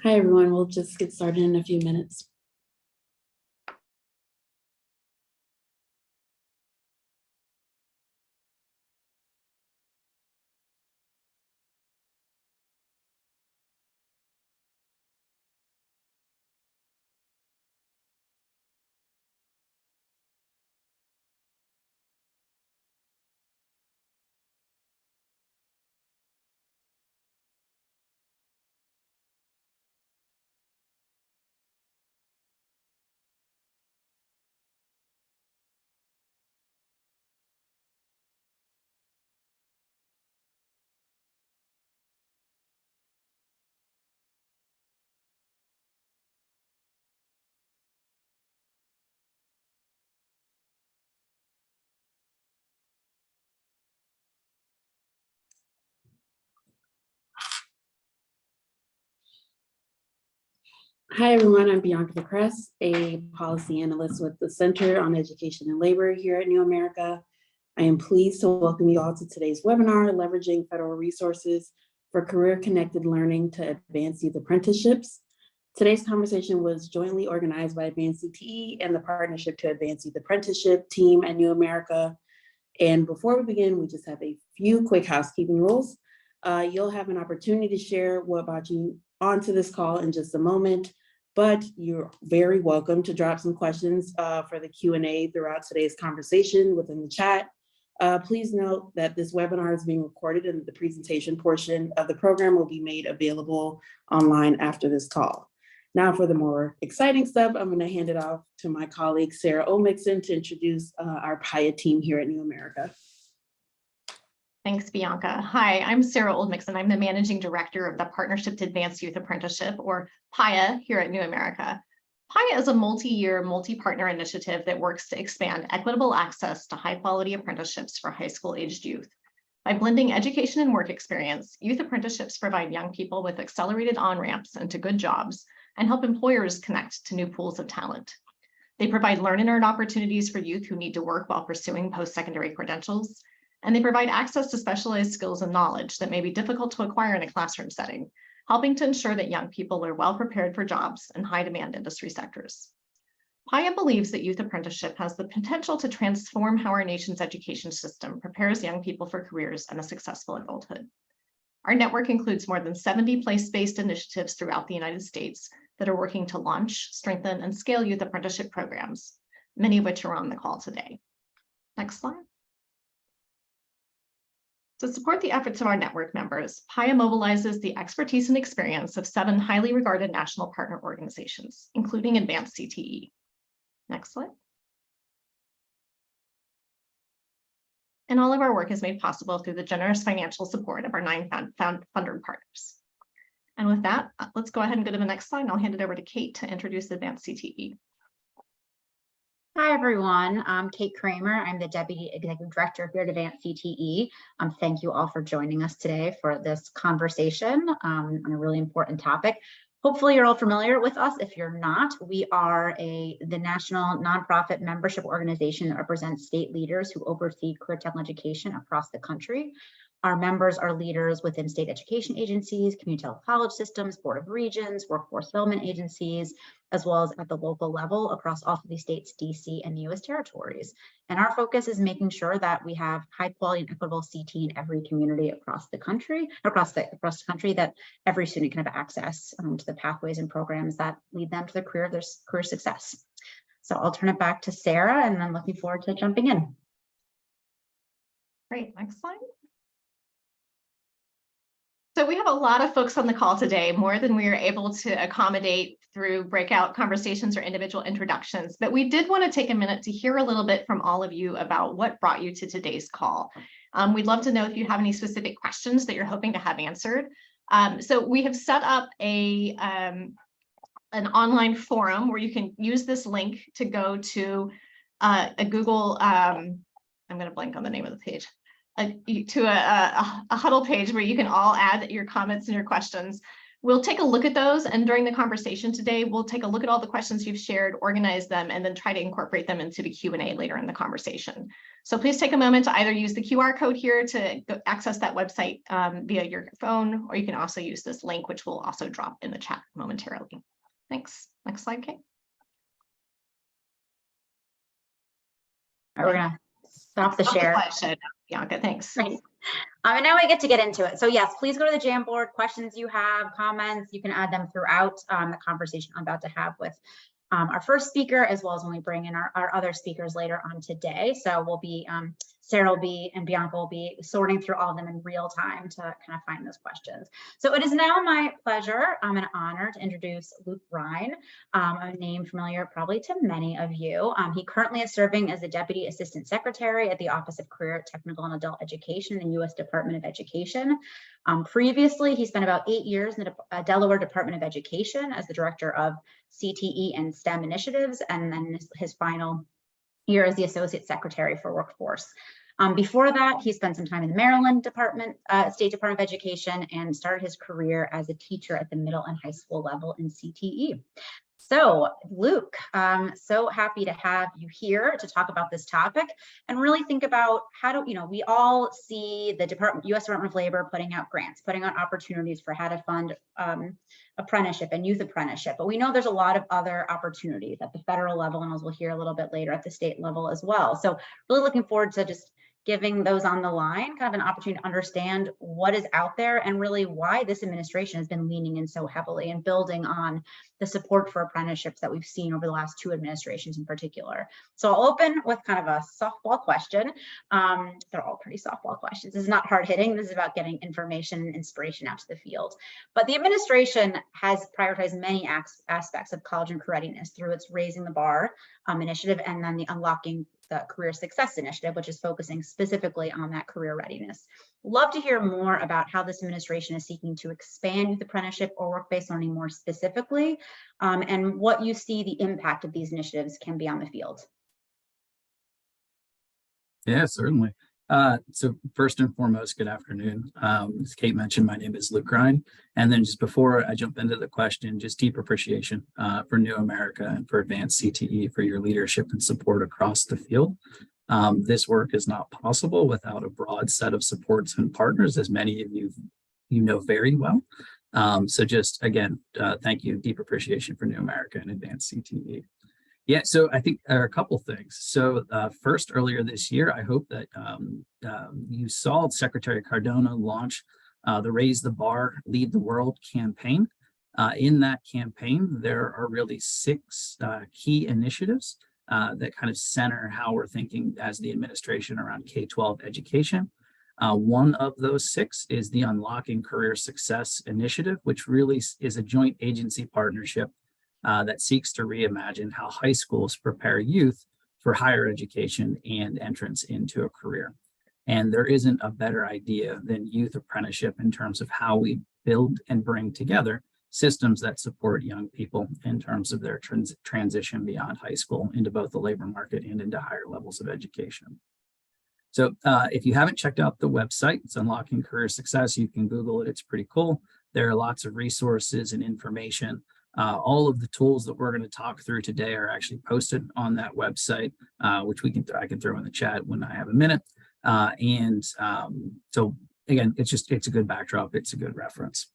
Hi, everyone. We'll just get started in a few minutes. Hi, everyone. I'm Bianca DeCrest, a policy analyst with the Center on Education and Labor here at New America. I am pleased to welcome you all to today's webinar, Leveraging Federal Resources for Career-Connected Learning to Advance Youth Apprenticeships. Today's conversation was jointly organized by Advance CTE and the Partnership to Advance Youth Apprenticeship team at New America. And before we begin, we just have a few quick housekeeping rules. You'll have an opportunity to share what brought you onto this call in just a moment, but you're very welcome to drop some questions for the Q&A throughout today's conversation within the chat. Please note that this webinar is being recorded and the presentation portion of the program will be made available online after this call. Now for the more exciting stuff, I'm going to hand it off to my colleague, Sarah Olmixon, to introduce our PAYA team here at New America. Thanks, Bianca. Hi, I'm Sarah Oldmixon. I'm the Managing Director of the Partnership to Advance Youth Apprenticeship, or PAYA, here at New America. PAYA is a multi-year, multi-partner initiative that works to expand equitable access to high-quality apprenticeships for high school-aged youth. By blending education and work experience, youth apprenticeships provide young people with accelerated on-ramps into good jobs and help employers connect to new pools of talent. They provide learn and earn opportunities for youth who need to work while pursuing post-secondary credentials, and they provide access to specialized skills and knowledge that may be difficult to acquire in a classroom setting, helping to ensure that young people are well prepared for jobs in high-demand industry sectors. PAYA believes that youth apprenticeship has the potential to transform how our nation's education system prepares young people for careers and a successful adulthood. Our network includes more than 70 place-based initiatives throughout the United States that are working to launch, strengthen, and scale youth apprenticeship programs, many of which are on the call today. Next slide. To support the efforts of our network members, PAYA mobilizes the expertise and experience of 7 highly regarded national partner organizations, including Advance CTE. Next slide. And all of our work is made possible through the generous financial support of our 9 funder partners. And with that, let's go ahead and go to the next slide, and I'll hand it over to Kate to introduce Advance CTE. Hi, everyone. I'm Kate Kramer. I'm the Deputy Executive Director here at Advance CTE. Thank you all for joining us today for this conversation on a really important topic. Hopefully you're all familiar with us. If you're not, we are the national nonprofit membership organization that represents state leaders who oversee career technical education across the country. Our members are leaders within state education agencies, community college systems, board of regents, workforce development agencies, as well as at the local level across all 50 states, DC, and US territories. And our focus is making sure that we have high quality and equitable CT in every community across the country, that every student can have access to the pathways and programs that lead them to their career success. So I'll turn it back to Sarah, and I'm looking forward to jumping in. Great, next slide. So we have a lot of folks on the call today, more than we are able to accommodate through breakout conversations or individual introductions. But we did want to take a minute to hear a little bit from all of you about what brought you to today's call. We'd love to know if you have any specific questions that you're hoping to have answered. So we have set up an online forum where you can use this link to go to a Google, I'm going to blank on the name of the page. To a huddle page where you can all add your comments and your questions. We'll take a look at those, and during the conversation today, we'll take a look at all the questions you've shared, organize them, and then try to incorporate them into the Q&A later in the conversation. So please take a moment to either use the QR code here to access that website via your phone, or you can also use this link, which will also drop in the chat momentarily. Thanks. Next slide, Kate. All right, we're gonna stop the share. Bianca, thanks. Right. And now we get to get into it. So yes, please go to the Jamboard. Questions you have, comments, you can add them throughout the conversation I'm about to have with our first speaker, as well as when we bring in our other speakers later on today. So we'll be, Sarah will be, and Bianca will be sorting through all of them in real time to kind of find those questions. So it is now my pleasure and honor to introduce Luke Rhine, a name familiar probably to many of you. He currently is serving as the Deputy Assistant Secretary at the Office of Career, Technical, and Adult Education in the U.S. Department of Education. Previously, he spent about 8 years in the Delaware Department of Education as the Director of CTE and STEM initiatives, and then his final year as the Associate Secretary for Workforce. Before that, he spent some time in the Maryland State Department of Education and started his career as a teacher at the middle and high school level in CTE. So Luke, so happy to have you here to talk about this topic and really think about how do, we all see the U.S. Department of Labor putting out grants, putting out opportunities for how to fund apprenticeship and youth apprenticeship, but we know there's a lot of other opportunities at the federal level, and as we'll hear a little bit later at the state level as well. So really looking forward to just giving those on the line kind of an opportunity to understand what is out there and really why this administration has been leaning in so heavily and building on the support for apprenticeships that we've seen over the last 2 administrations in particular. So I'll open with kind of a softball question. They're all pretty softball questions. This is not hard hitting. This is about getting information and inspiration out to the field. But the administration has prioritized many aspects of college and career readiness through its Raising the Bar initiative, and then the Unlocking the Career Success Initiative, which is focusing specifically on that career readiness. Love to hear more about how this administration is seeking to expand youth apprenticeship or work-based learning more specifically, and what you see the impact of these initiatives can be on the field. Yeah, certainly. So first and foremost, good afternoon. As Kate mentioned, my name is Luke Rhine. And then just before I jump into the question, just deep appreciation for New America and for Advance CTE for your leadership and support across the field. This work is not possible without a broad set of supports and partners, as many of you know very well. So just again, thank you, deep appreciation for New America and Advance CTE. Yeah, so I think there are a couple things. So first, earlier this year, I hope that you saw Secretary Cardona launch the Raise the Bar, Lead the World campaign. In that campaign, there are really 6 key initiatives that kind of center how we're thinking as the administration around K-12 education. One of those 6 is the Unlocking Career Success Initiative, which really is a joint agency partnership that seeks to reimagine how high schools prepare youth for higher education and entrance into a career. And there isn't a better idea than youth apprenticeship in terms of how we build and bring together systems that support young people in terms of their transition beyond high school into both the labor market and into higher levels of education. So if you haven't checked out the website, it's Unlocking Career Success. You can Google it. It's pretty cool. There are lots of resources and information. All of the tools that we're going to talk through today are actually posted on that website, which I can throw in the chat when I have a minute. So again, it's a good backdrop. It's a good reference.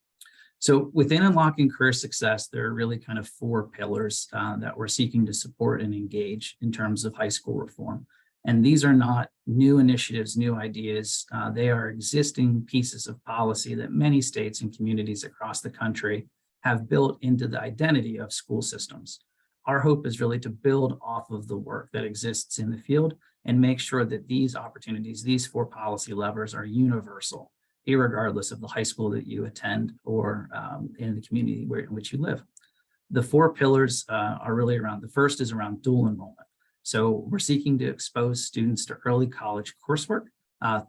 So within Unlocking Career Success, there are really kind of 4 pillars that we're seeking to support and engage in terms of high school reform. And these are not new initiatives, new ideas. They are existing pieces of policy that many states and communities across the country have built into the identity of school systems. Our hope is really to build off of the work that exists in the field and make sure that these opportunities, these 4 policy levers, are universal, irregardless of the high school that you attend or in the community in which you live. The 4 pillars are really around, the first is around dual enrollment. So we're seeking to expose students to early college coursework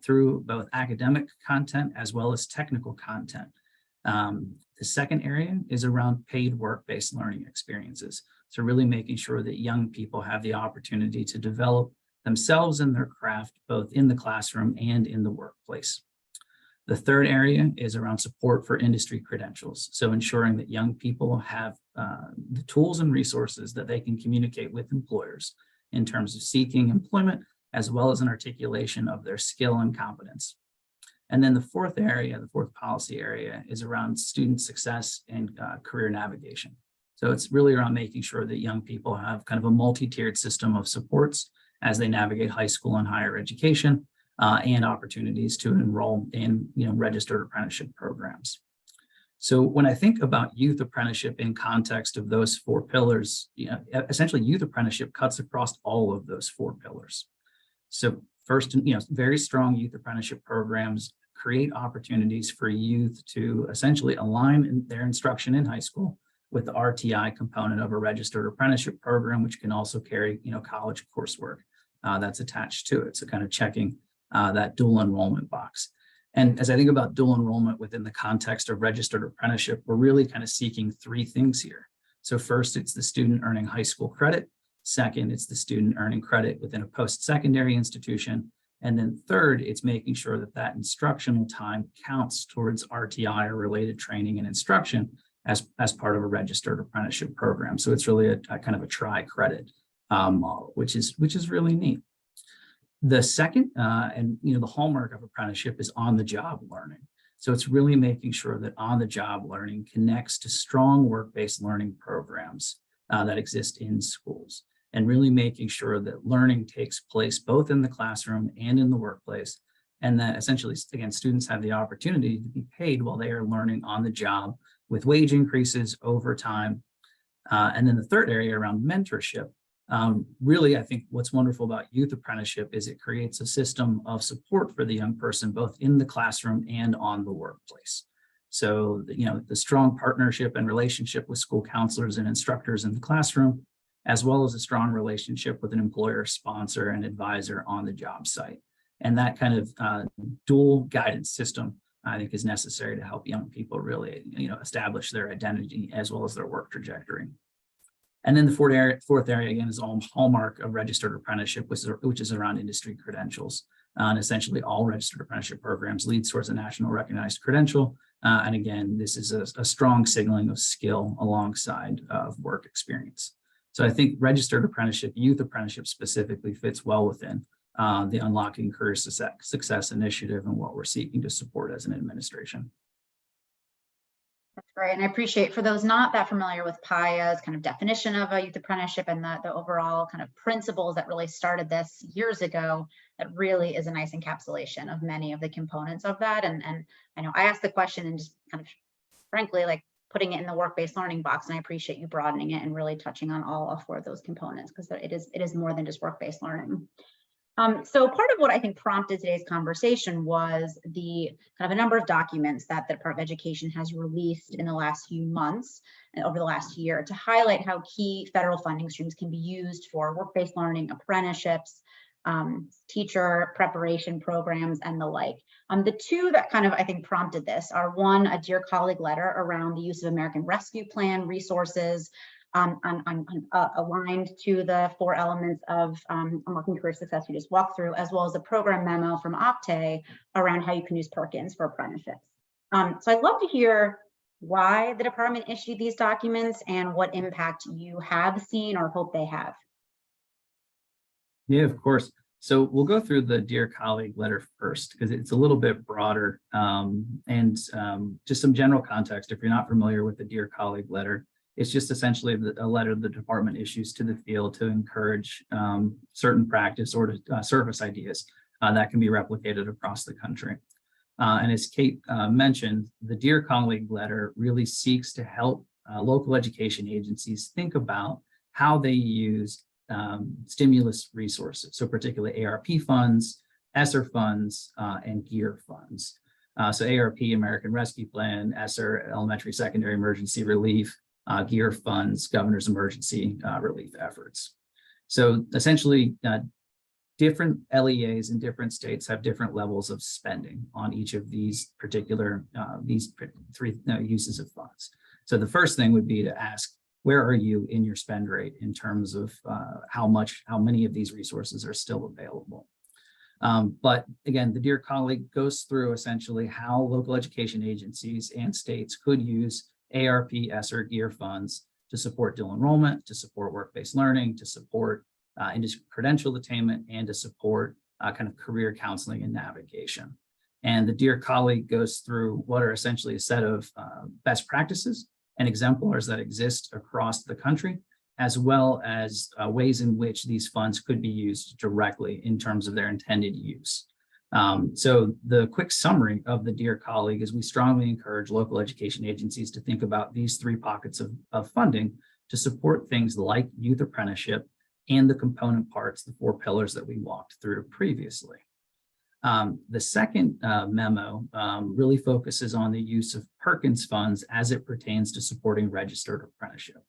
through both academic content as well as technical content. The second area is around paid work-based learning experiences. So really making sure that young people have the opportunity to develop themselves and their craft, both in the classroom and in the workplace. The third area is around support for industry credentials. So ensuring that young people have the tools and resources that they can communicate with employers in terms of seeking employment, as well as an articulation of their skill and competence. And then the fourth policy area is around student success and career navigation. So it's really around making sure that young people have kind of a multi-tiered system of supports as they navigate high school and higher education and opportunities to enroll in registered apprenticeship programs. So when I think about youth apprenticeship in context of those four pillars, essentially youth apprenticeship cuts across all of those four pillars. So first, very strong youth apprenticeship programs create opportunities for youth to essentially align their instruction in high school with the RTI component of a registered apprenticeship program, which can also carry, college coursework that's attached to it. So kind of checking that dual enrollment box. And as I think about dual enrollment within the context of registered apprenticeship, we're really kind of seeking three things here. So first, it's the student earning high school credit. Second, it's the student earning credit within a post-secondary institution. And then third, it's making sure that that instructional time counts towards RTI or related training and instruction as part of a registered apprenticeship program. So it's really a kind of a tri-credit model, which is really neat. The second, and the hallmark of apprenticeship is on-the-job learning. So it's really making sure that on-the-job learning connects to strong work-based learning programs that exist in schools, and really making sure that learning takes place both in the classroom and in the workplace, and that essentially, again, students have the opportunity to be paid while they are learning on the job with wage increases over time. And then the third area around mentorship. Really, I think what's wonderful about youth apprenticeship is it creates a system of support for the young person, both in the classroom and on the workplace. So, the strong partnership and relationship with school counselors and instructors in the classroom, as well as a strong relationship with an employer, sponsor, and advisor on the job site. And that kind of dual guidance system, I think, is necessary to help young people really, establish their identity as well as their work trajectory. And then the fourth area, again, is all hallmark of registered apprenticeship, which is around industry credentials. And essentially all registered apprenticeship programs lead towards a national recognized credential. And again, this is a strong signaling of skill alongside of work experience. So I think registered apprenticeship, youth apprenticeship specifically, fits well within the Unlocking Career Success Initiative and what we're seeking to support as an administration. That's great. And I appreciate, for those not that familiar with PAYA's kind of definition of a youth apprenticeship and the overall kind of principles that really started this years ago, that really is a nice encapsulation of many of the components of that. And I know I asked the question and just kind of frankly, like putting it in the work-based learning box. And I appreciate you broadening it and really touching on all four of those components, because it is more than just work-based learning. So part of what I think prompted today's conversation was the kind of a number of documents that the Department of Education has released in the last few months and over the last year to highlight how key federal funding streams can be used for work-based learning, apprenticeships, teacher preparation programs, and the like. The two that kind of, I think, prompted this are, one, a Dear Colleague letter around the use of American Rescue Plan resources aligned to the four elements of Unlocking Career Success you just walked through, as well as a program memo from Opte around how you can use Perkins for apprenticeships. So I'd love to hear why the department issued these documents and what impact you have seen or hope they have. Yeah, of course. So we'll go through the Dear Colleague letter first, because it's a little bit broader and just some general context. If you're not familiar with the Dear Colleague letter, it's just essentially a letter the department issues to the field to encourage certain practice or to surface ideas that can be replicated across the country. And as Kate mentioned, the Dear Colleague letter really seeks to help local education agencies think about how they use stimulus resources, so particularly ARP funds, ESSER funds, and GEAR funds. So ARP, American Rescue Plan, ESSER, Elementary Secondary Emergency Relief, GEAR funds, Governor's Emergency Relief Efforts. So essentially, different LEAs in different states have different levels of spending on each of these particular, these three uses of funds. So the first thing would be to ask, where are you in your spend rate in terms of how many of these resources are still available? But again, the dear colleague goes through essentially how local education agencies and states could use ARP, ESSER, GEAR funds to support dual enrollment, to support work-based learning, to support industry credential attainment, and to support kind of career counseling and navigation. And the dear colleague goes through what are essentially a set of best practices and exemplars that exist across the country, as well as ways in which these funds could be used directly in terms of their intended use. So the quick summary of the dear colleague is we strongly encourage local education agencies to think about these three pockets of funding to support things like youth apprenticeship and the component parts, the four pillars that we walked through previously. The second memo really focuses on the use of Perkins funds as it pertains to supporting registered apprenticeship.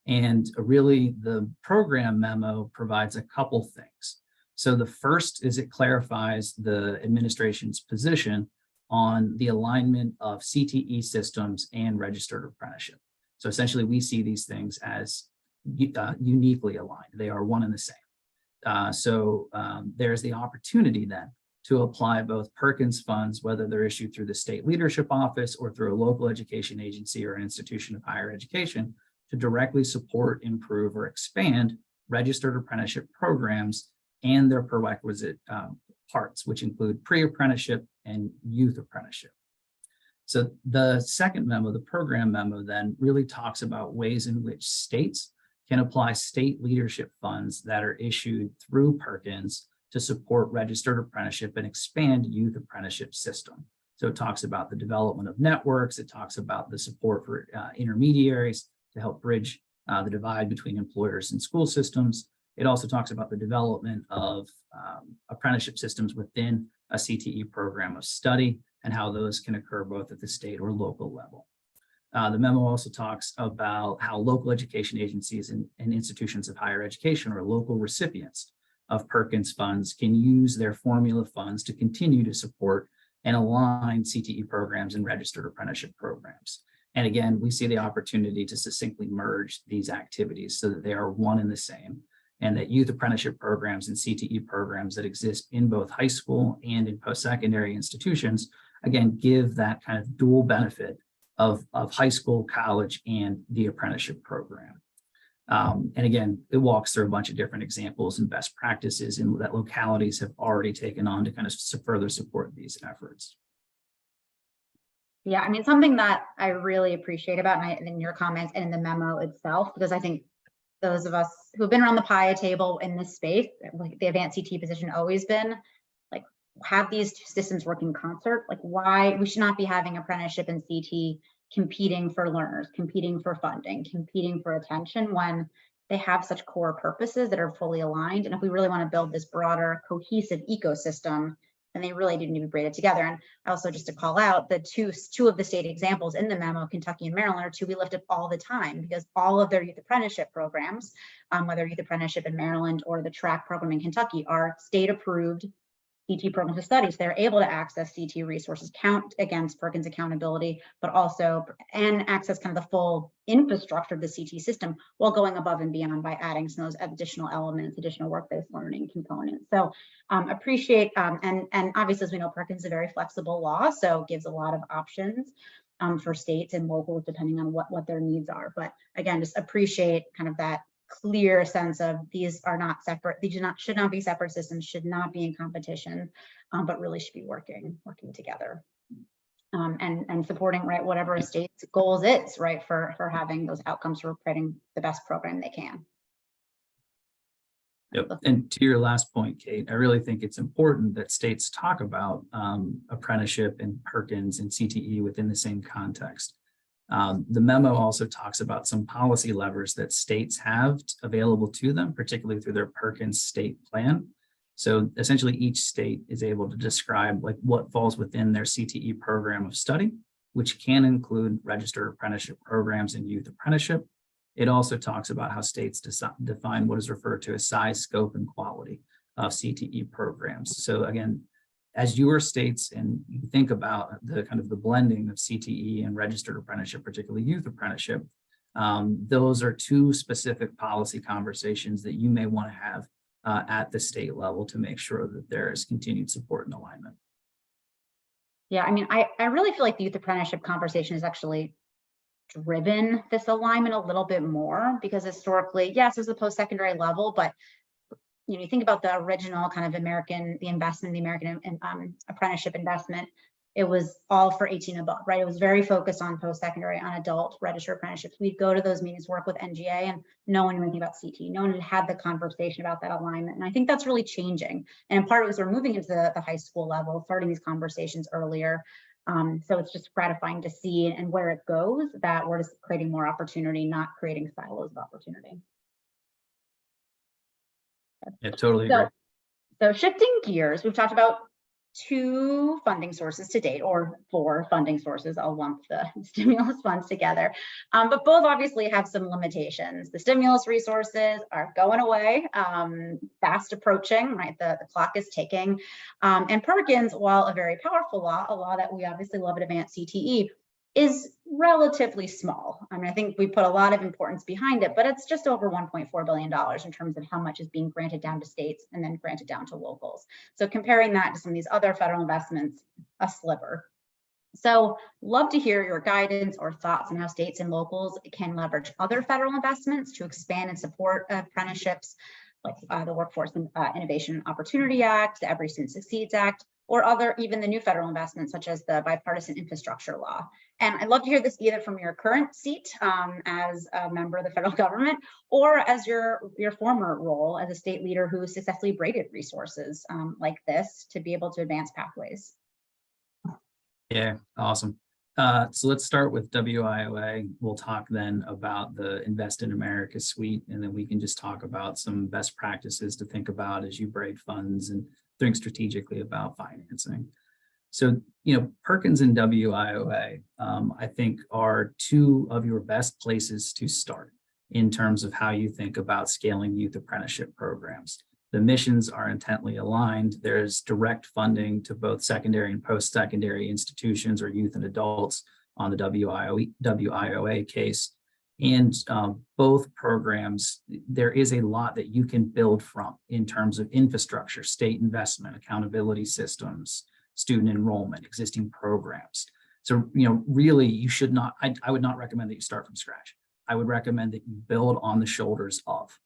And really the program memo provides a couple things. So the first is it clarifies the administration's position on the alignment of CTE systems and registered apprenticeship. So essentially we see these things as uniquely aligned. They are one and the same. So there's the opportunity then to apply both Perkins funds, whether they're issued through the state leadership office or through a local education agency or institution of higher education, to directly support, improve, or expand registered apprenticeship programs and their prerequisite parts, which include pre-apprenticeship and youth apprenticeship. So the second memo, the program memo, then really talks about ways in which states can apply state leadership funds that are issued through Perkins to support registered apprenticeship and expand youth apprenticeship system. So it talks about the development of networks. It talks about the support for intermediaries to help bridge the divide between employers and school systems. It also talks about the development of apprenticeship systems within a CTE program of study and how those can occur both at the state or local level. The memo also talks about how local education agencies and institutions of higher education or local recipients of Perkins funds can use their formula funds to continue to support and align CTE programs and registered apprenticeship programs. And again, we see the opportunity to succinctly merge these activities so that they are one and the same, and that youth apprenticeship programs and CTE programs that exist in both high school and in post-secondary institutions, again, give that kind of dual benefit of high school, college, and the apprenticeship program. And again, it walks through a bunch of different examples and best practices and that localities have already taken on to kind of further support these efforts. Yeah, I mean, something that I really appreciate about in your comments and in the memo itself, because I think those of us who've been around the PAYA table in this space, like the Advance CTE position always been, like, have these two systems work in concert? Like, why we should not be having apprenticeship and CTE competing for learners, competing for funding, competing for attention when they have such core purposes that are fully aligned. And if we really want to build this broader cohesive ecosystem, then they really do need to be braided together. And also just to call out the two of the state examples in the memo, Kentucky and Maryland, are two we lift up all the time because all of their youth apprenticeship programs, whether youth apprenticeship in Maryland or the track program in Kentucky, are state approved CT programs of studies. They're able to access CT resources, count against Perkins accountability, but also access kind of the full infrastructure of the CT system while going above and beyond by adding some of those additional elements, additional work-based learning components. So appreciate, and obviously, as we know, Perkins is a very flexible law, so it gives a lot of options for states and locals depending on what their needs are. But again, just appreciate kind of that clear sense of these are not separate, these should not be separate systems, should not be in competition, but really should be working together. And supporting, right, whatever a state's goals is, right, for having those outcomes, for creating the best program they can. Yep. And to your last point, Kate, I really think it's important that states talk about apprenticeship and Perkins and CTE within the same context. The memo also talks about some policy levers that states have available to them, particularly through their Perkins state plan. So essentially each state is able to describe like what falls within their CTE program of study, which can include registered apprenticeship programs and youth apprenticeship. It also talks about how states define what is referred to as size, scope, and quality of CTE programs. So again, as your states and you think about the kind of the blending of CTE and registered apprenticeship, particularly youth apprenticeship, those are two specific policy conversations that you may want to have at the state level to make sure that there is continued support and alignment. Yeah, I mean, I really feel like the youth apprenticeship conversation has actually driven this alignment a little bit more, because historically, yes, there's a post-secondary level, but you think about the original kind of the American apprenticeship investment, it was all for 18 and above, right? It was very focused on post-secondary, on adult registered apprenticeships. We'd go to those meetings, work with NGA, and no one knew anything about CTE. No one had had the conversation about that alignment. And I think that's really changing. And in part, it was we're moving into the high school level, starting these conversations earlier. So it's just gratifying to see, and where it goes, that we're just creating more opportunity, not creating silos of opportunity. Yeah, totally agree. So shifting gears, we've talked about 2 funding sources to date, or 4 funding sources. I'll lump the stimulus funds together, but both obviously have some limitations. The stimulus resources are going away, fast approaching, right? The clock is ticking. And Perkins, while a very powerful law, a law that we obviously love at Advance CTE, is relatively small. I mean, I think we put a lot of importance behind it, but it's just over $1.4 billion in terms of how much is being granted down to states and then granted down to locals. So comparing that to some of these other federal investments, a sliver. So love to hear your guidance or thoughts on how states and locals can leverage other federal investments to expand and support apprenticeships, like the Workforce Innovation and Opportunity Act, the Every Student Succeeds Act, or even the new federal investments, such as the Bipartisan Infrastructure Law. And I'd love to hear this either from your current seat as a member of the federal government, or as your former role as a state leader who successfully braided resources like this to be able to advance pathways. Yeah, awesome. So let's start with WIOA. We'll talk then about the Invest in America suite, and then we can just talk about some best practices to think about as you braid funds and think strategically about financing. So, Perkins and WIOA, I think, are 2 of your best places to start in terms of how you think about scaling youth apprenticeship programs. The missions are intently aligned. There's direct funding to both secondary and post-secondary institutions or youth and adults on the WIOA case. And both programs, there is a lot that you can build from in terms of infrastructure, state investment, accountability systems, student enrollment, existing programs. So, really, you should not, I would not recommend that you start from scratch. I would recommend that you build on the shoulders of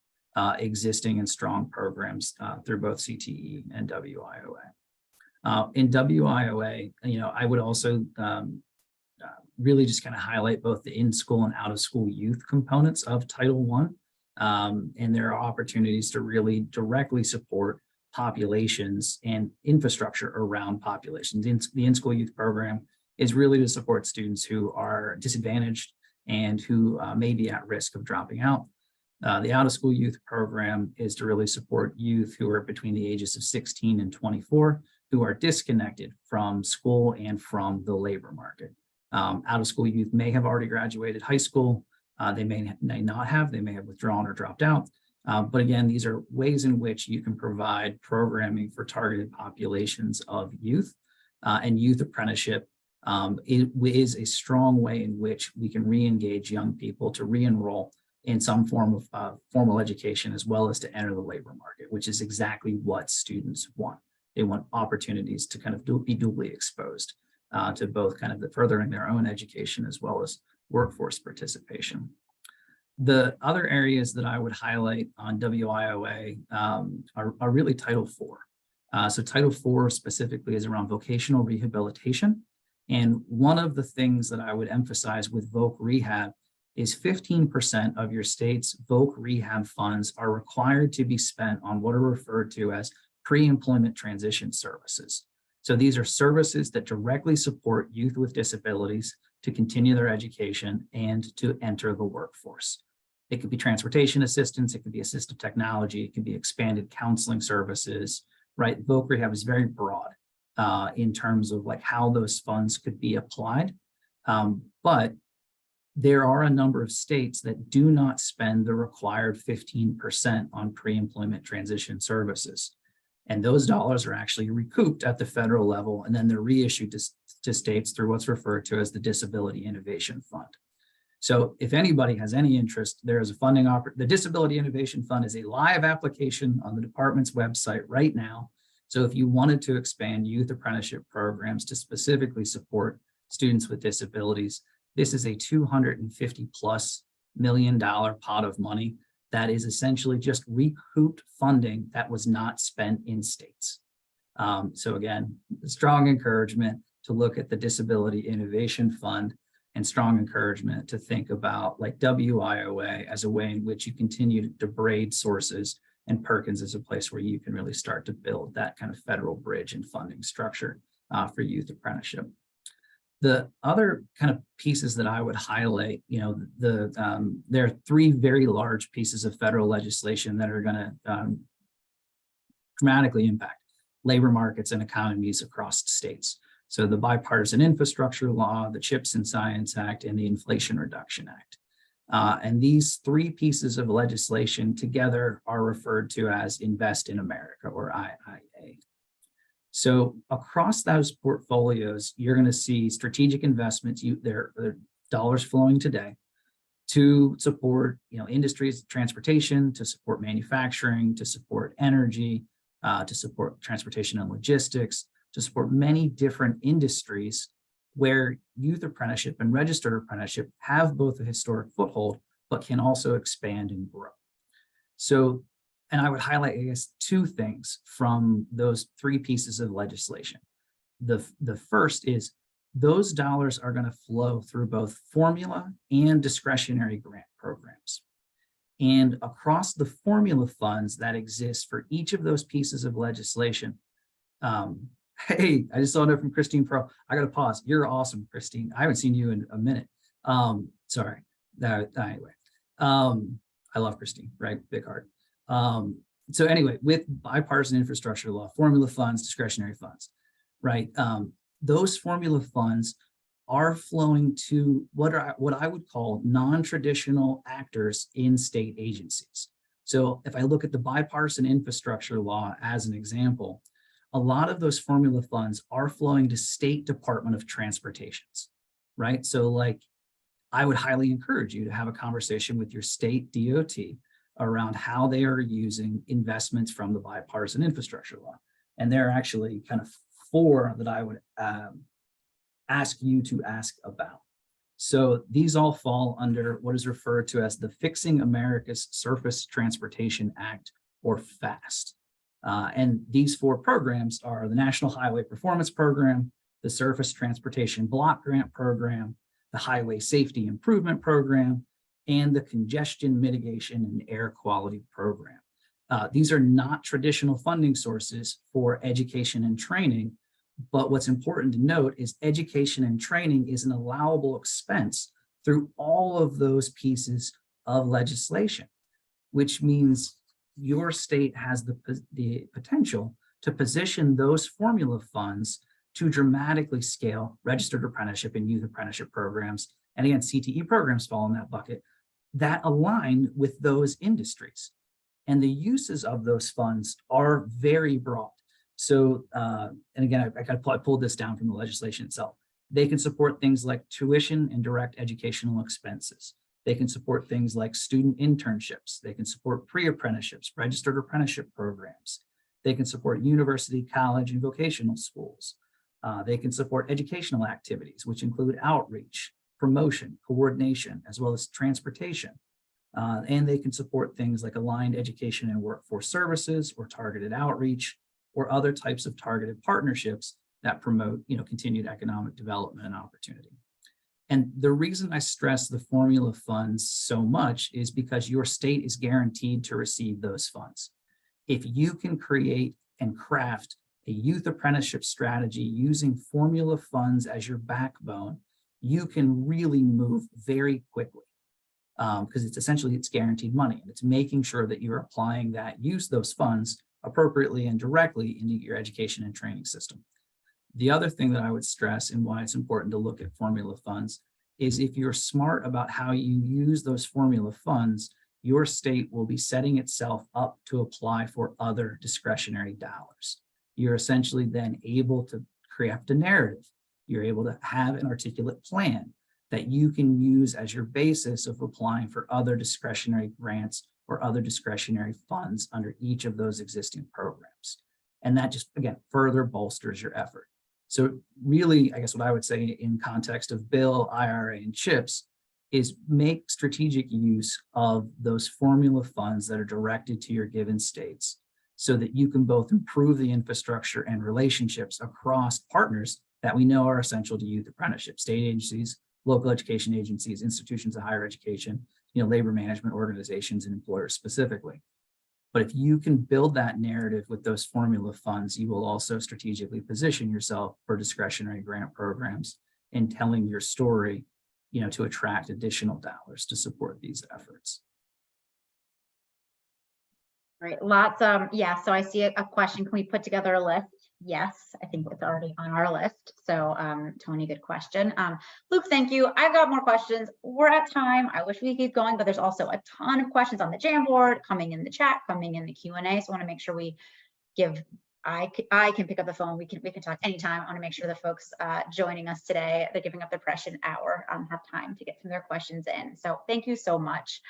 existing and strong programs through both CTE and WIOA. In WIOA, I would also really just kind of highlight both the in-school and out-of-school youth components of Title I. And there are opportunities to really directly support populations and infrastructure around populations. The in-school youth program is really to support students who are disadvantaged and who may be at risk of dropping out. The out-of-school youth program is to really support youth who are between the ages of 16 and 24, who are disconnected from school and from the labor market. Out-of-school youth may have already graduated high school. They may not have, they may have withdrawn or dropped out. But again, these are ways in which you can provide programming for targeted populations of youth, and youth apprenticeship is a strong way in which we can re-engage young people to re-enroll in some form of formal education, as well as to enter the labor market, which is exactly what students want. They want opportunities to kind of be dually exposed to both kind of the furthering their own education as well as workforce participation. The other areas that I would highlight on WIOA are really Title IV. So Title IV specifically is around vocational rehabilitation. And one of the things that I would emphasize with voc rehab is 15% of your state's voc rehab funds are required to be spent on what are referred to as pre-employment transition services. So these are services that directly support youth with disabilities to continue their education and to enter the workforce. It could be transportation assistance, it could be assistive technology, it could be expanded counseling services, right? Voc rehab is very broad in terms of like how those funds could be applied. But there are a number of states that do not spend the required 15% on pre-employment transition services. And those dollars are actually recouped at the federal level, and then they're reissued to states through what's referred to as the Disability Innovation Fund. So if anybody has any interest, there is a funding the Disability Innovation Fund is a live application on the department's website right now. So if you wanted to expand youth apprenticeship programs to specifically support students with disabilities, this is a $250+ million pot of money that is essentially just recouped funding that was not spent in states. So again, strong encouragement to look at the Disability Innovation Fund, and strong encouragement to think about like WIOA as a way in which you continue to braid sources, and Perkins as a place where you can really start to build that kind of federal bridge and funding structure for youth apprenticeship. The other kind of pieces that I would highlight, there are 3 very large pieces of federal legislation that are going to dramatically impact labor markets and economies across states. So the Bipartisan Infrastructure Law, the CHIPS and Science Act, and the Inflation Reduction Act. And these 3 pieces of legislation together are referred to as Invest in America, or IIA. So across those portfolios, you're going to see strategic investments. There are dollars flowing today to support industries, transportation, to support manufacturing, to support energy, to support transportation and logistics, to support many different industries where youth apprenticeship and registered apprenticeship have both a historic foothold, but can also expand and grow. So, and I would highlight, I guess, 2 things from those 3 pieces of legislation. The first is those dollars are going to flow through both formula and discretionary grant programs. And across the formula funds that exist for each of those pieces of legislation, hey, I just saw a note from Christine Pro. I got to pause. You're awesome, Christine. I haven't seen you in a minute. Sorry. Anyway, I love Christine, right? Big heart. So anyway, with bipartisan infrastructure law, formula funds, discretionary funds, right? Those formula funds are flowing to what I would call non-traditional actors in state agencies. So if I look at the bipartisan infrastructure law as an example, a lot of those formula funds are flowing to state Department of Transportations, right? So like, I would highly encourage you to have a conversation with your state DOT around how they are using investments from the bipartisan infrastructure law. And there are actually kind of 4 that I would ask you to ask about. So these all fall under what is referred to as the Fixing America's Surface Transportation Act, or FAST. And these 4 programs are the National Highway Performance Program, the Surface Transportation Block Grant Program, the Highway Safety Improvement Program, and the Congestion Mitigation and Air Quality Program. These are not traditional funding sources for education and training, but what's important to note is education and training is an allowable expense through all of those pieces of legislation, which means your state has the potential to position those formula funds to dramatically scale registered apprenticeship and youth apprenticeship programs. And again, CTE programs fall in that bucket that align with those industries. And the uses of those funds are very broad. So, and again, I pulled this down from the legislation itself. They can support things like tuition and direct educational expenses. They can support things like student internships. They can support pre-apprenticeships, registered apprenticeship programs. They can support university, college, and vocational schools. They can support educational activities, which include outreach, promotion, coordination, as well as transportation. And they can support things like aligned education and workforce services, or targeted outreach, or other types of targeted partnerships that promote, continued economic development and opportunity. And the reason I stress the formula funds so much is because your state is guaranteed to receive those funds. If you can create and craft a youth apprenticeship strategy using formula funds as your backbone, you can really move very quickly because it's guaranteed money, and it's making sure that you're applying those funds appropriately and directly into your education and training system. The other thing that I would stress, and why it's important to look at formula funds, is if you're smart about how you use those formula funds, your state will be setting itself up to apply for other discretionary dollars. You're essentially then able to craft a narrative. You're able to have an articulate plan that you can use as your basis of applying for other discretionary grants or other discretionary funds under each of those existing programs. And that just, again, further bolsters your effort. So really, I guess what I would say in context of bill, IRA, and CHIPS is make strategic use of those formula funds that are directed to your given states so that you can both improve the infrastructure and relationships across partners that we know are essential to youth apprenticeship, state agencies, local education agencies, institutions of higher education, labor management organizations, and employers specifically. But if you can build that narrative with those formula funds, you will also strategically position yourself for discretionary grant programs and telling your story, to attract additional dollars to support these efforts. Right, lots yeah, so I see a question. Can we put together a list? Yes, I think it's already on our list. So Tony, good question. Luke, thank you. I've got more questions. We're at time. I wish we could keep going, but there's also a ton of questions on the Jamboard, coming in the chat, coming in the Q&A. So I want to make sure we give, I can pick up the phone. We can talk anytime. I want to make sure the folks joining us today, they're giving up their precious hour, have time to get some of their questions in. So thank you so much.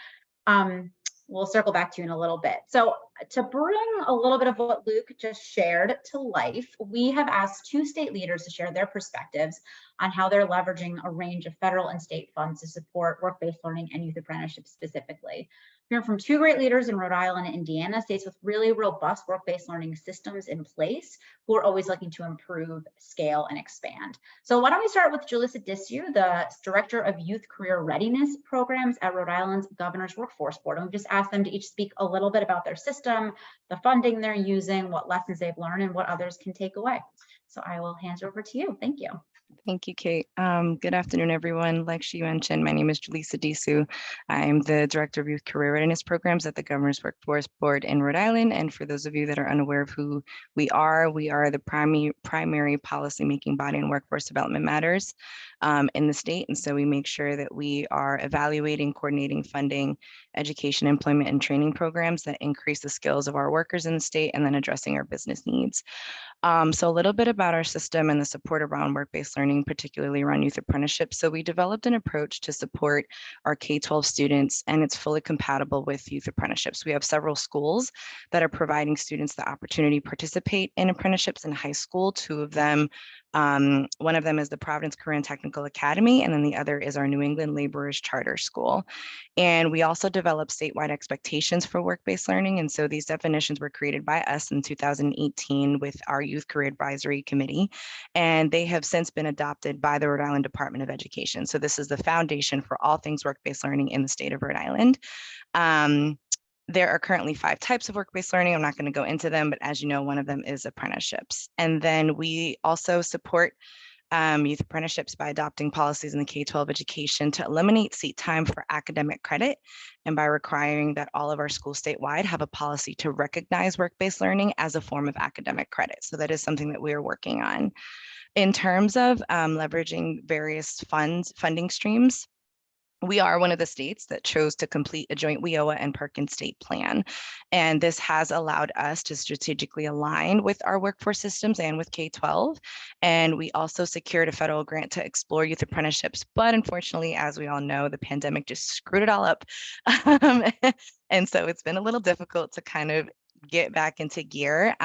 We'll circle back to you in a little bit. So to bring a little bit of what Luke just shared to life, we have asked 2 state leaders to share their perspectives on how they're leveraging a range of federal and state funds to support work-based learning and youth apprenticeship specifically. We're hearing from 2 great leaders in Rhode Island and Indiana, states with really robust work-based learning systems in place, who are always looking to improve, scale, and expand. So why don't we start with Julissa Dissu, the Director of Youth Career Readiness Programs at Rhode Island's Governor's Workforce Board. And we just asked them to each speak a little bit about their system, the funding they're using, what lessons they've learned, and what others can take away. So I will hand it over to you. Thank you. Thank you, Kate. Good afternoon, everyone. Like she mentioned, my name is Julissa Dissu. I'm the Director of Youth Career Readiness Programs at the Governor's Workforce Board in Rhode Island. And for those of you that are unaware of who we are the primary policymaking body in workforce development matters in the state. And so we make sure that we are evaluating, coordinating, funding, education, employment, and training programs that increase the skills of our workers in the state, and then addressing our business needs. So a little bit about our system and the support around work-based learning, particularly around youth apprenticeships. So we developed an approach to support our K-12 students, and it's fully compatible with youth apprenticeships. We have several schools that are providing students the opportunity to participate in apprenticeships in high school. 2 of them, one of them is the Providence Career and Technical Academy, and then the other is our New England Laborers Charter School. And we also developed statewide expectations for work-based learning. And so these definitions were created by us in 2018 with our Youth Career Advisory Committee, and they have since been adopted by the Rhode Island Department of Education. So this is the foundation for all things work-based learning in the state of Rhode Island. There are currently 5 types of work-based learning. I'm not going to go into them, but as you know, one of them is apprenticeships. And then we also support youth apprenticeships by adopting policies in the K-12 education to eliminate seat time for academic credit, and by requiring that all of our schools statewide have a policy to recognize work-based learning as a form of academic credit. So that is something that we are working on. In terms of leveraging various funding streams, we are one of the states that chose to complete a joint WIOA and Perkins state plan. And this has allowed us to strategically align with our workforce systems and with K-12. And we also secured a federal grant to explore youth apprenticeships. But unfortunately, as we all know, the pandemic just screwed it all up. And so it's been a little difficult to kind of get back into gear.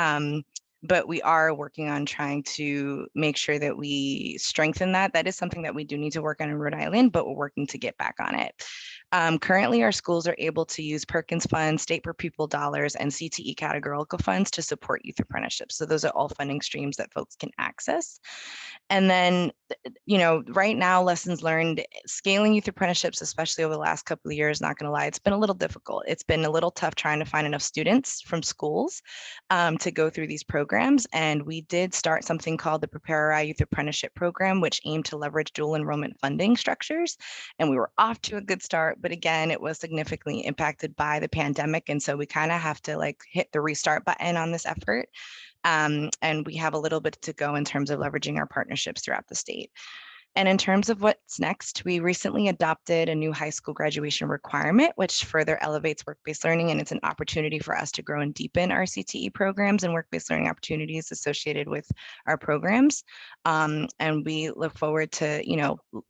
But we are working on trying to make sure that we strengthen that. That is something that we do need to work on in Rhode Island, but we're working to get back on it. Currently, our schools are able to use Perkins funds, state per pupil dollars, and CTE categorical funds to support youth apprenticeships. So those are all funding streams that folks can access. And then, right now, lessons learned, scaling youth apprenticeships, especially over the last couple of years, not gonna lie, it's been a little difficult. It's been a little tough trying to find enough students from schools to go through these programs. And we did start something called the Prepare Our Youth Apprenticeship Program, which aimed to leverage dual enrollment funding structures. And we were off to a good start, but again, it was significantly impacted by the pandemic. And so we kind of have to hit the restart button on this effort. And we have a little bit to go in terms of leveraging our partnerships throughout the state. And in terms of what's next, we recently adopted a new high school graduation requirement, which further elevates work-based learning, and it's an opportunity for us to grow and deepen our CTE programs and work-based learning opportunities associated with our programs. And we look forward to,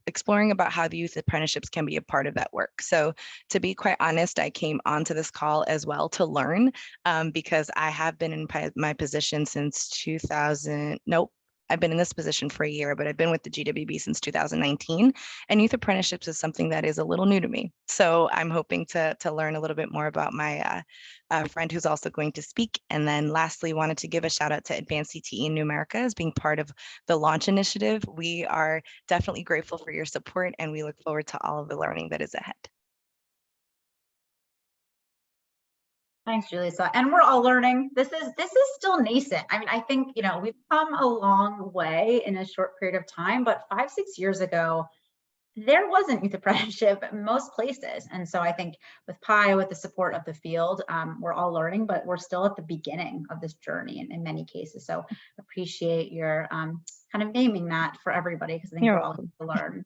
exploring about how the youth apprenticeships can be a part of that work. So to be quite honest, I came onto this call as well to learn because I have been in my position since 2000. Nope. I've been in this position for a year, but I've been with the GWB since 2019, and youth apprenticeships is something that is a little new to me. So I'm hoping to learn a little bit more about my friend who's also going to speak. And then lastly, wanted to give a shout out to Advance CTE in New America as being part of the launch initiative. We are definitely grateful for your support, and we look forward to all of the learning that is ahead. Thanks, Julissa. And we're all learning. This is still nascent. I mean, I think, we've come a long way in a short period of time, but 5-6 years ago, there wasn't youth apprenticeship in most places. And so I think with PAYA, with the support of the field, we're all learning, but we're still at the beginning of this journey in many cases. So appreciate your kind of naming that for everybody, because I think we're all going to learn.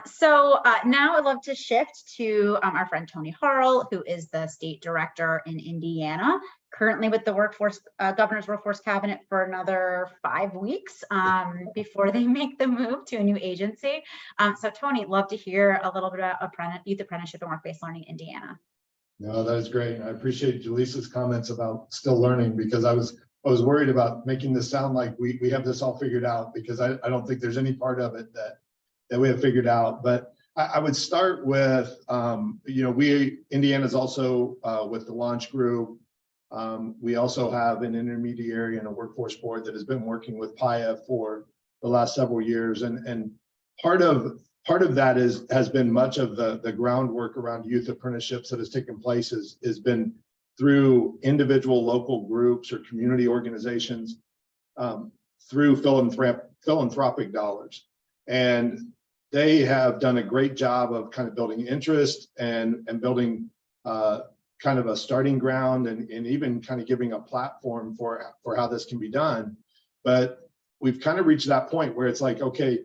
So now I'd love to shift to our friend Tony Harrell, who is the state director in Indiana, currently with the governor's workforce cabinet for another 5 weeks before they make the move to a new agency. So Tony, love to hear a little bit about youth apprenticeship and work-based learning in Indiana. No, that is great. I appreciate Julissa's comments about still learning, because I was worried about making this sound like we have this all figured out, because I don't think there's any part of it that we have figured out. But I would start with, Indiana's also with the launch group. We also have an intermediary and a workforce board that has been working with PAYA for the last several years. And part of that has been much of the groundwork around youth apprenticeships that has taken place has been through individual local groups or community organizations, through philanthropic dollars. And they have done a great job of kind of building interest and building kind of a starting ground and even kind of giving a platform for how this can be done. But we've kind of reached that point where it's like, okay,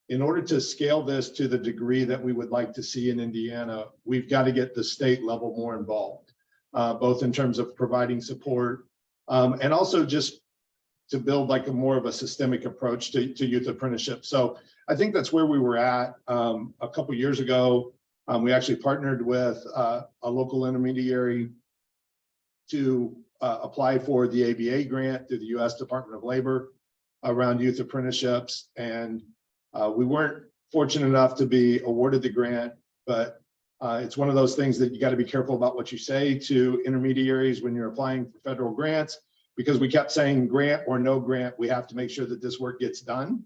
in order to scale this to the degree that we would like to see in Indiana, we've got to get the state level more involved, both in terms of providing support and also just to build like more of a systemic approach to youth apprenticeship. So I think that's where we were at a couple of years ago. We actually partnered with a local intermediary to apply for the ABA grant through the U.S. Department of Labor around youth apprenticeships. And we weren't fortunate enough to be awarded the grant, but it's one of those things that you got to be careful about what you say to intermediaries when you're applying for federal grants, because we kept saying grant or no grant, we have to make sure that this work gets done.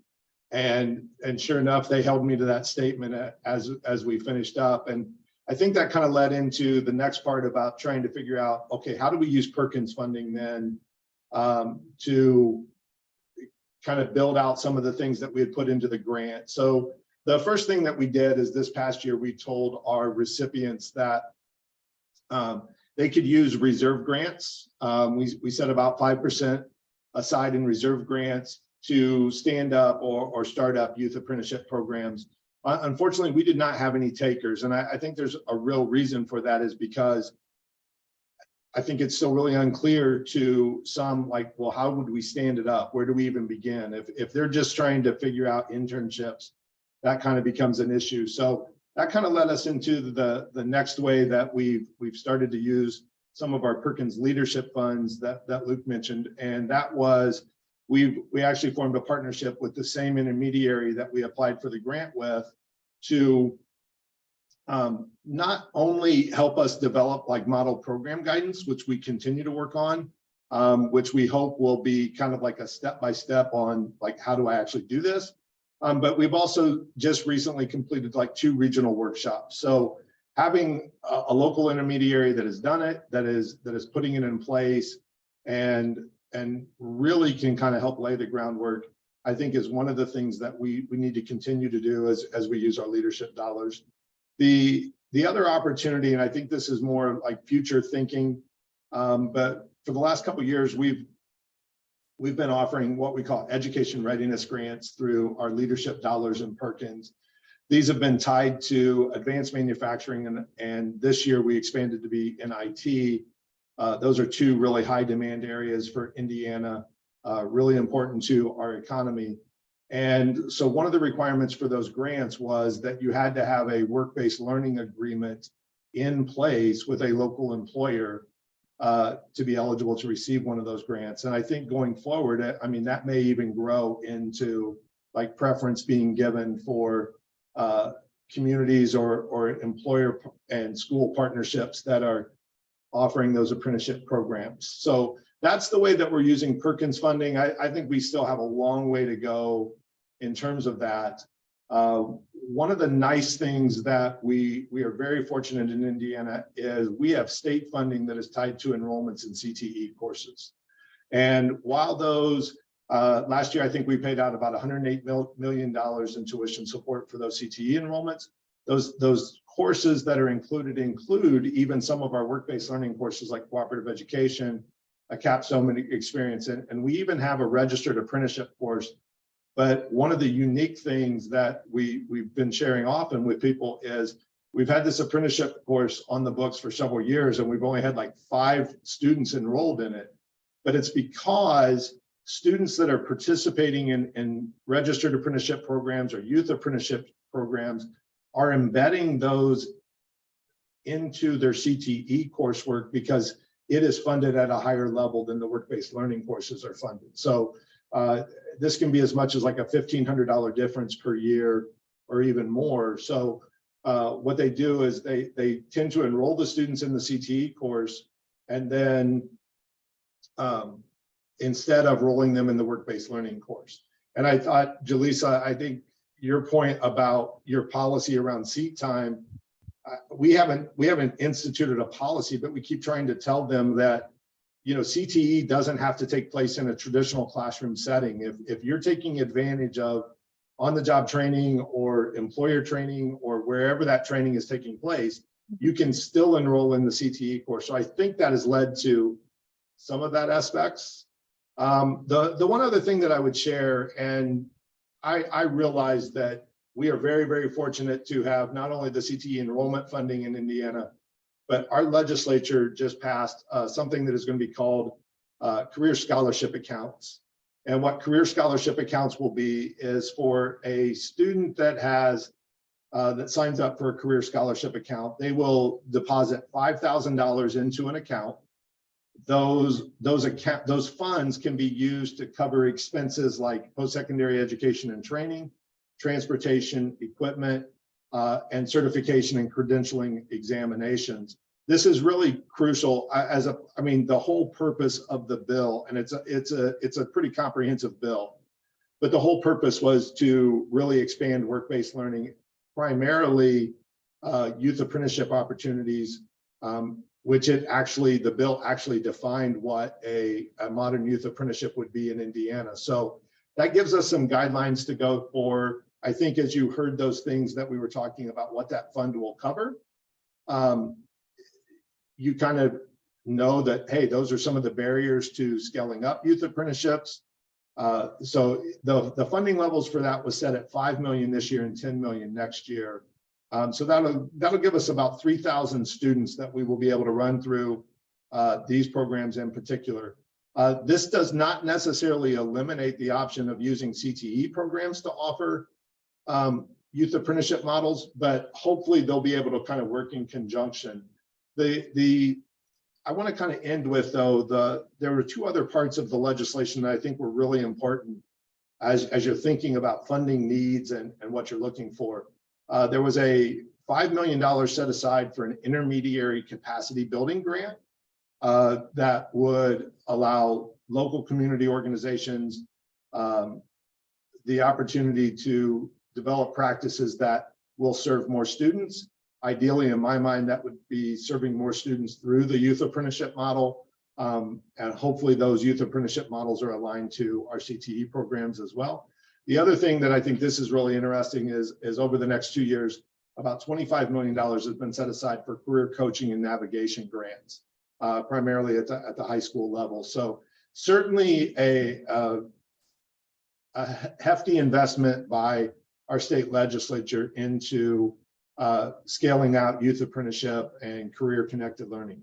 And sure enough, they held me to that statement as we finished up. And I think that kind of led into the next part about trying to figure out, okay, how do we use Perkins funding then to kind of build out some of the things that we had put into the grant. So the first thing that we did is this past year, we told our recipients that they could use reserve grants. We set about 5% aside in reserve grants to stand up or start up youth apprenticeship programs. Unfortunately, we did not have any takers. And I think there's a real reason for that, is because I think it's still really unclear to some, like, well, how would we stand it up? Where do we even begin? If they're just trying to figure out internships, that kind of becomes an issue. So that kind of led us into the next way that we've started to use some of our Perkins leadership funds that Luke mentioned. And that was, we actually formed a partnership with the same intermediary that we applied for the grant with to not only help us develop like model program guidance, which we continue to work on, which we hope will be kind of like a step-by-step on like, how do I actually do this? But we've also just recently completed like 2 regional workshops. So having a local intermediary that has done it, that is putting it in place and really can kind of help lay the groundwork, I think is one of the things that we need to continue to do as we use our leadership dollars. The other opportunity, and I think this is more like future thinking, but for the last couple of years, we've we've been offering what we call education readiness grants through our leadership dollars in Perkins. These have been tied to advanced manufacturing, and this year we expanded to be in IT. Those are two really high demand areas for Indiana, really important to our economy. And so one of the requirements for those grants was that you had to have a work-based learning agreement in place with a local employer to be eligible to receive one of those grants. And I think going forward, I mean, that may even grow into like preference being given for communities or employer and school partnerships that are offering those apprenticeship programs. So that's the way that we're using Perkins funding. I think we still have a long way to go in terms of that. One of the nice things that we are very fortunate in Indiana is we have state funding that is tied to enrollments in CTE courses. And while those, last year, I think we paid out about $108 million in tuition support for those CTE enrollments. Those courses that are included include even some of our work-based learning courses like cooperative education, a capstone experience, and we even have a registered apprenticeship course. But one of the unique things that we've been sharing often with people is we've had this apprenticeship course on the books for several years, and we've only had like 5 students enrolled in it. But it's because students that are participating in registered apprenticeship programs or youth apprenticeship programs are embedding those into their CTE coursework because it is funded at a higher level than the work-based learning courses are funded. So this can be as much as like a $1,500 difference per year or even more. So what they do is they tend to enroll the students in the CTE course, and then instead of rolling them in the work-based learning course. And I thought, Jaleesa, I think your point about your policy around seat time, we haven't instituted a policy, but we keep trying to tell them that, you know, CTE doesn't have to take place in a traditional classroom setting. If you're taking advantage of on-the-job training or employer training or wherever that training is taking place, you can still enroll in the CTE course. So I think that has led to some of that aspects. The one other thing that I would share, and I realize that we are very, very fortunate to have not only the CTE enrollment funding in Indiana, but our legislature just passed something that is going to be called career scholarship accounts. And what career scholarship accounts will be is for a student that has that signs up for a career scholarship account, they will deposit $5,000 into an account. Those funds can be used to cover expenses like post-secondary education and training, transportation, equipment, and certification and credentialing examinations. This is really crucial I mean, the whole purpose of the bill, and it's a pretty comprehensive bill, but the whole purpose was to really expand work-based learning, primarily youth apprenticeship opportunities, which the bill actually defined what a modern youth apprenticeship would be in Indiana. So that gives us some guidelines to go for. I think as you heard those things that we were talking about, what that fund will cover, you kind of know that, hey, those are some of the barriers to scaling up youth apprenticeships. So the funding levels for that was set at $5 million this year and $10 million next year. So that'll give us about 3,000 students that we will be able to run through these programs in particular. This does not necessarily eliminate the option of using CTE programs to offer youth apprenticeship models, but hopefully they'll be able to kind of work in conjunction. I want to kind of end with, though, there were 2 other parts of the legislation that I think were really important as you're thinking about funding needs and what you're looking for. There was a $5 million set aside for an intermediary capacity building grant that would allow local community organizations the opportunity to develop practices that will serve more students. Ideally, in my mind, that would be serving more students through the youth apprenticeship model. And hopefully those youth apprenticeship models are aligned to our CTE programs as well. The other thing that I think this is really interesting is over the next 2 years, about $25 million has been set aside for career coaching and navigation grants, primarily at the high school level. So certainly a hefty investment by our state legislature into scaling out youth apprenticeship and career connected learning.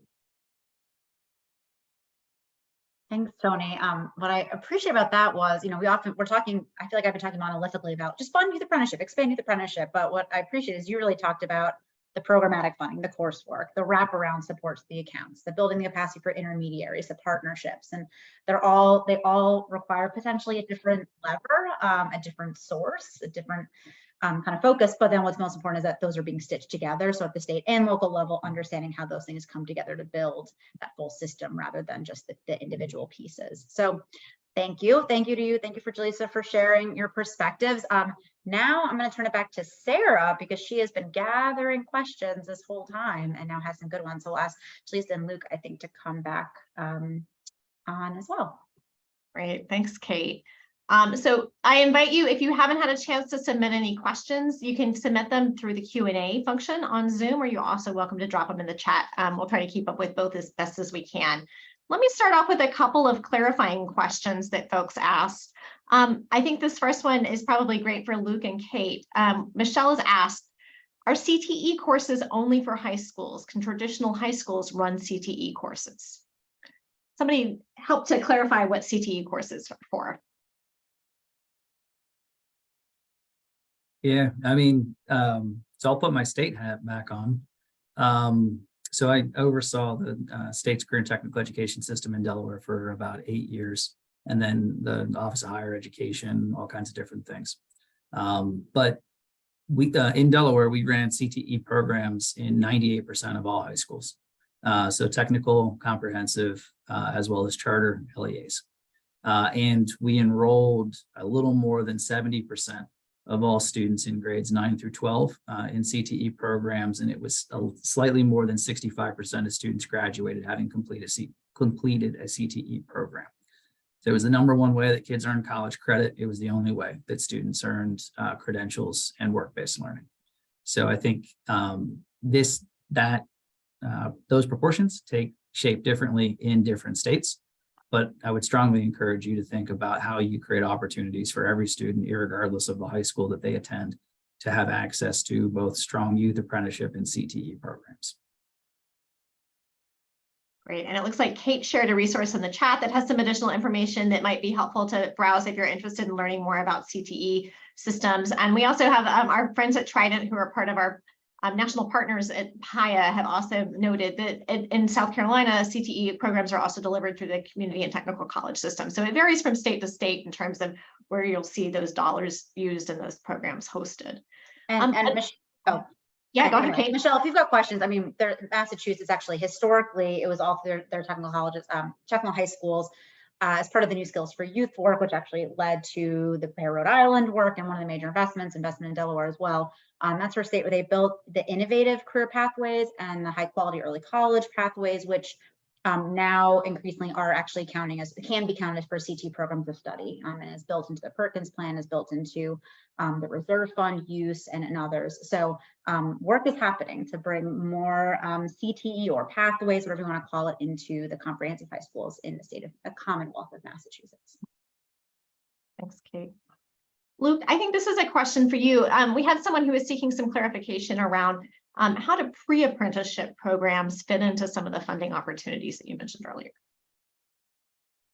Thanks, Tony. What I appreciate about that was, we're talking, I feel like I've been talking monolithically about just fund youth apprenticeship, expand youth apprenticeship. But what I appreciate is you really talked about the programmatic funding, the coursework, the wraparound supports, the accounts, the building the capacity for intermediaries, the partnerships, and they all require potentially a different lever, a different source, a different kind of focus. But then what's most important is that those are being stitched together. So at the state and local level, understanding how those things come together to build that full system rather than just the individual pieces. So thank you. Thank you to you. Thank you for Jaleesa for sharing your perspectives. Now I'm going to turn it back to Sarah because she has been gathering questions this whole time and now has some good ones. So I'll ask Jaleesa and Luke, I think, to come back on as well. Great. Thanks, Kate. So I invite you, if you haven't had a chance to submit any questions, you can submit them through the Q&A function on Zoom, or you're also welcome to drop them in the chat. We'll try to keep up with both as best as we can. Let me start off with a couple of clarifying questions that folks asked. I think this first one is probably great for Luke and Kate. Michelle has asked, are CTE courses only for high schools? Can traditional high schools run CTE courses? Somebody help to clarify what CTE courses are for. Yeah, I mean, so I'll put my state hat back on. So I oversaw the state's career and technical education system in Delaware for about 8 years, and then the Office of Higher Education, all kinds of different things. But we in Delaware, we ran CTE programs in 98% of all high schools. So technical, comprehensive, as well as charter LEAs. And we enrolled a little more than 70% of all students in grades 9 through 12 in CTE programs, and it was slightly more than 65% of students graduated having completed a CTE program. So it was the number1 way that kids earned college credit. It was the only way that students earned credentials and work-based learning. So I think those proportions take shape differently in different states. But I would strongly encourage you to think about how you create opportunities for every student, irregardless of the high school that they attend, to have access to both strong youth apprenticeship and CTE programs. Great. And it looks like Kate shared a resource in the chat that has some additional information that might be helpful to browse if you're interested in learning more about CTE systems. And we also have our friends at Trident, who are part of our national partners at PAYA, have also noted that in South Carolina, CTE programs are also delivered through the community and technical college system. So it varies from state to state in terms of where you'll see those dollars used and those programs hosted. Michelle, yeah, go ahead, Kate. Michelle, if you've got questions, I mean, Massachusetts actually historically, it was all through their technical colleges, technical high schools, as part of the New Skills for Youth work, which actually led to the PAYA Rhode Island work and one of the major investment in Delaware as well. That's her state where they built the innovative career pathways and the high quality early college pathways, which now increasingly are actually can be counted for CT programs of study, and is built into the Perkins plan, is built into the reserve fund use and others. So work is happening to bring more CTE or pathways, whatever you want to call it, into the comprehensive high schools in the state of the Commonwealth of Massachusetts. Thanks, Kate. Luke, I think this is a question for you. We had someone who was seeking some clarification around how do pre-apprenticeship programs fit into some of the funding opportunities that you mentioned earlier?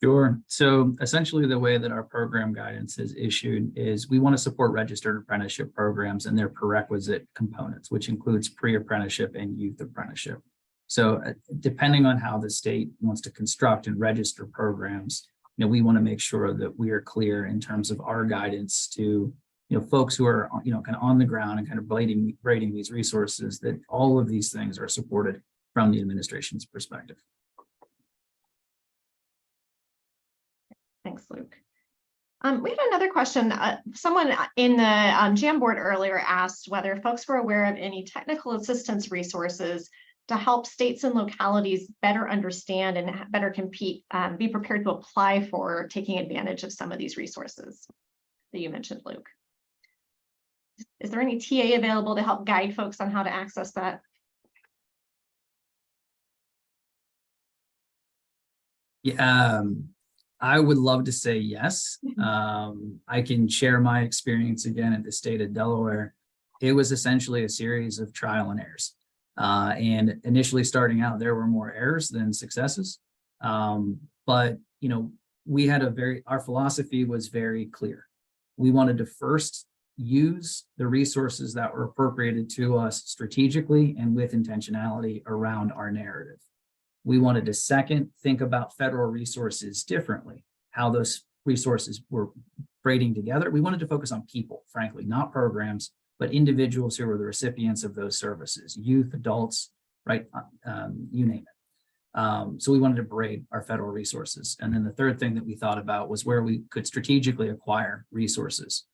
Sure. So essentially the way that our program guidance is issued is we want to support registered apprenticeship programs and their prerequisite components, which includes pre-apprenticeship and youth apprenticeship. So depending on how the state wants to construct and register programs, we want to make sure that we are clear in terms of our guidance to folks who are kind of on the ground and kind of braiding these resources, that all of these things are supported from the administration's perspective. Thanks, Luke. We had another question. Someone in the Jamboard earlier asked whether folks were aware of any technical assistance resources to help states and localities better understand and better compete, be prepared to apply for taking advantage of some of these resources that you mentioned, Luke. Is there any TA available to help guide folks on how to access that? Yeah, I would love to say yes. I can share my experience again at the state of Delaware. It was essentially a series of trial and errors. And initially starting out, there were more errors than successes. But, you know, we had our philosophy was very clear. We wanted to first use the resources that were appropriated to us strategically and with intentionality around our narrative. We wanted to second, think about federal resources differently, how those resources were braiding together. We wanted to focus on people, frankly, not programs, but individuals who were the recipients of those services, youth, adults, right? You name it. So we wanted to braid our federal resources. And then the third thing that we thought about was where we could strategically acquire resources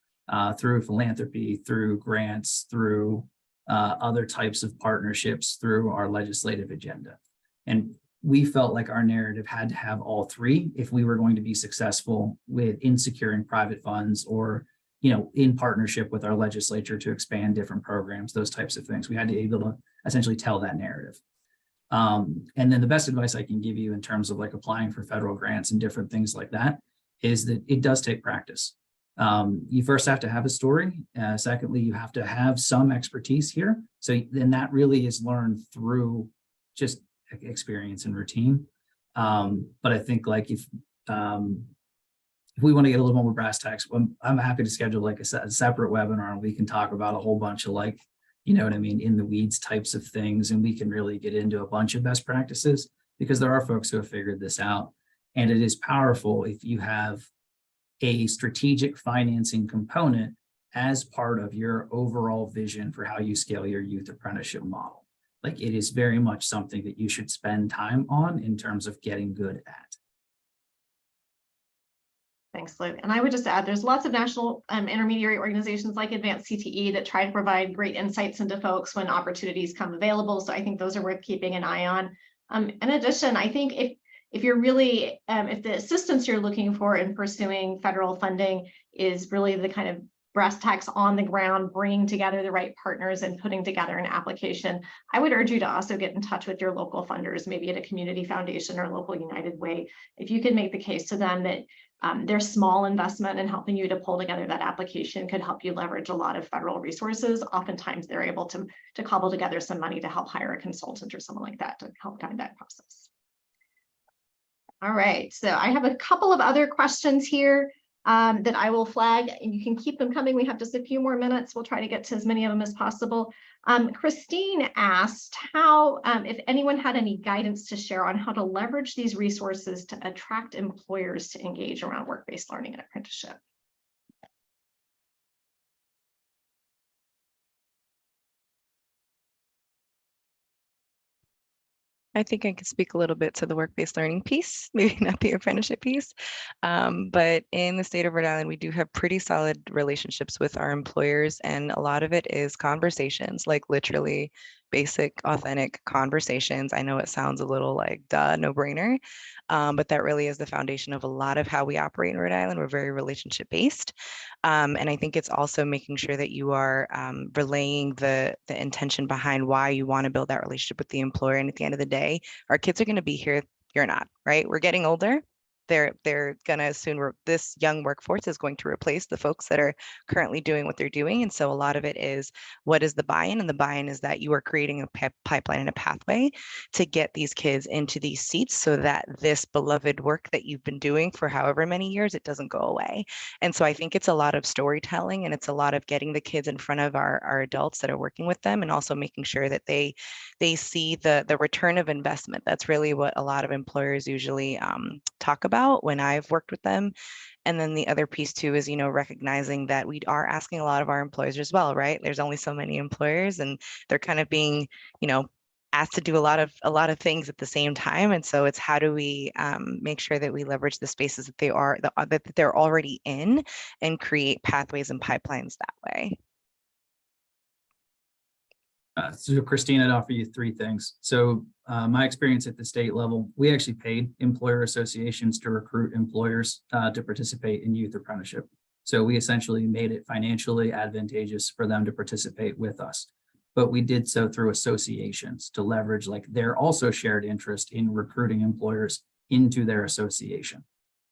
through philanthropy, through grants, through other types of partnerships, through our legislative agenda. And we felt like our narrative had to have all three if we were going to be successful in securing private funds or, you know, in partnership with our legislature to expand different programs, those types of things. We had to be able to essentially tell that narrative. And then the best advice I can give you in terms of like applying for federal grants and different things like that is that it does take practice. You first have to have a story. Secondly, you have to have some expertise here. So then that really is learned through just experience and routine. But I think like if we want to get a little more brass tacks, I'm happy to schedule like a separate webinar and we can talk about a whole bunch of like, you know what I mean, in the weeds types of things. And we can really get into a bunch of best practices because there are folks who have figured this out. And it is powerful if you have a strategic financing component as part of your overall vision for how you scale your youth apprenticeship model. Like it is very much something that you should spend time on in terms of getting good at. Thanks, Luke. And I would just add, there's lots of national intermediary organizations like Advance CTE that try to provide great insights into folks when opportunities come available. So I think those are worth keeping an eye on. In addition, I think if you're really, if the assistance you're looking for in pursuing federal funding is really the kind of brass tacks on the ground, bringing together the right partners and putting together an application, I would urge you to also get in touch with your local funders, maybe at a community foundation or local United Way. If you could make the case to them that their small investment in helping you to pull together that application could help you leverage a lot of federal resources. Oftentimes they're able to cobble together some money to help hire a consultant or someone like that to help guide that process. All right, so I have a couple of other questions here that I will flag, and you can keep them coming. We have just a few more minutes. We'll try to get to as many of them as possible. Christine asked how, if anyone had any guidance to share on how to leverage these resources to attract employers to engage around work-based learning and apprenticeship. I think I could speak a little bit to the work-based learning piece, maybe not the apprenticeship piece. But in the state of Rhode Island, we do have pretty solid relationships with our employers, and a lot of it is conversations, like literally basic, authentic conversations. I know it sounds a little like duh, no brainer, but that really is the foundation of a lot of how we operate in Rhode Island. We're very relationship based. And I think it's also making sure that you are relaying the intention behind why you want to build that relationship with the employer. And at the end of the day, our kids are going to be here, you're not, right? We're getting older. They're gonna soon, this young workforce is going to replace the folks that are currently doing what they're doing. And so a lot of it is, what is the buy-in? And the buy-in is that you are creating a pipeline and a pathway to get these kids into these seats so that this beloved work that you've been doing for however many years, it doesn't go away. And so I think it's a lot of storytelling, and it's a lot of getting the kids in front of our adults that are working with them, and also making sure that they see the return of investment. That's really what a lot of employers usually talk about when I've worked with them. And then the other piece too is, recognizing that we are asking a lot of our employers as well, right? There's only so many employers, and they're kind of being, asked to do a lot of things at the same time. And so it's, how do we make sure that we leverage the spaces that that they're already in, and create pathways and pipelines that way. So Christine, I'd offer you three things. So my experience at the state level, we actually paid employer associations to recruit employers to participate in youth apprenticeship. So we essentially made it financially advantageous for them to participate with us. But we did so through associations to leverage like their also shared interest in recruiting employers into their association,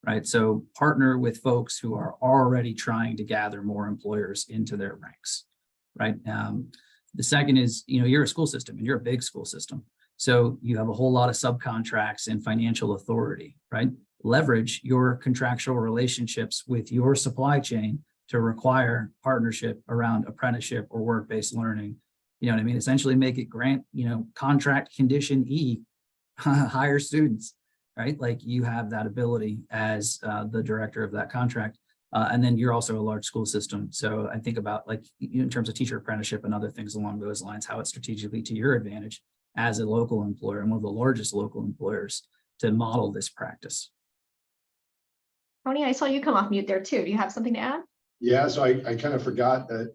right? So partner with folks who are already trying to gather more employers into their ranks, right? The second is, you're a school system and you're a big school system. So you have a whole lot of subcontracts and financial authority, right? Leverage your contractual relationships with your supply chain to require partnership around apprenticeship or work-based learning. You know what I mean? Essentially make it grant, contract condition E, hire students, right? Like you have that ability as the director of that contract. And then you're also a large school system. So I think about like in terms of teacher apprenticeship and other things along those lines, how it's strategically to your advantage as a local employer and one of the largest local employers to model this practice. Tony, I saw you come off mute there too. Do you have something to add? Yeah, so I kind of forgot that